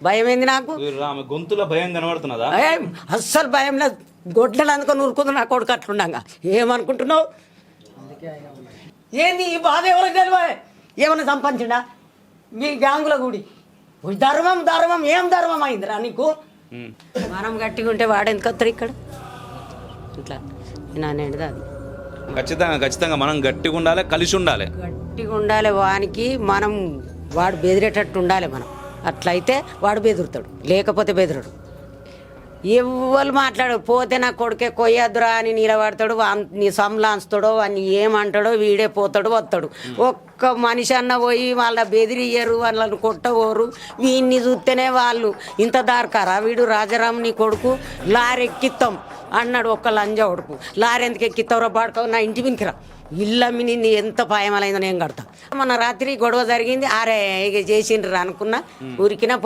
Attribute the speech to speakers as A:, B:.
A: భయం ఏంది నాకు?
B: ఆమె గొంతుల భయం కనబడుతున్నదా?
A: అస్సలు భయం లేదు. గొడ్డలు అందుకొని ఉరుకుంది నా కొడుకు అట్లుండగా. ఏమనుకుంటున్నావు? ఏంది ఈ బాధ? ఎవరికి తెలియదు? ఏమన్నా సంపాదించడా మీ గ్యాంగుల గుడి? ధర్మం ధర్మం ఏం ధర్మం అయిందిరా నీకు? మనం గట్టిగా ఉంటే వాడెందుకు వస్తారు ఇక్కడ? ఇట్లా అనేది అది
B: ఖచ్చితంగా మనం గట్టిగా ఉండాలి, కలిసి ఉండాలి.
A: గట్టిగా ఉండాలి. వానికి మనం వాడు బెదిరేటట్టు ఉండాలి మనం. అట్లయితే వాడు బెదురుతాడు, లేకపోతే బెదరడు. ఎవరు మాట్లాడు పోతే నా కొడుకే కొయ్యద్దురా అని నిలబడతాడు. నీ సంలాంచుతాడో వాడిని ఏమంటాడో వీడే పోతాడు వస్తాడు. ఒక్క మనిషి అన్న పోయి వాళ్ళ బెదిరియరు, వాళ్ళని కొట్టవోరు. వీడిని చూస్తేనే వాళ్ళు ఇంత దారకారా వీడు రాజారాం నీ కొడుకు లారీ ఎక్కిస్తాం అన్నాడు. ఒక్క లంజ కొడుకు లారీ ఎందుకు ఎక్కిస్తావురా పాడుకోవు నా ఇంటి వినికిరా ఇల్లమ్మి నిన్ను ఎంత పాయమలైందో నేను కడతా. మొన్న రాత్రి గొడవ జరిగింది. ఆరే ఇక చేసిండ్రు అనుకున్నా ఊరికినా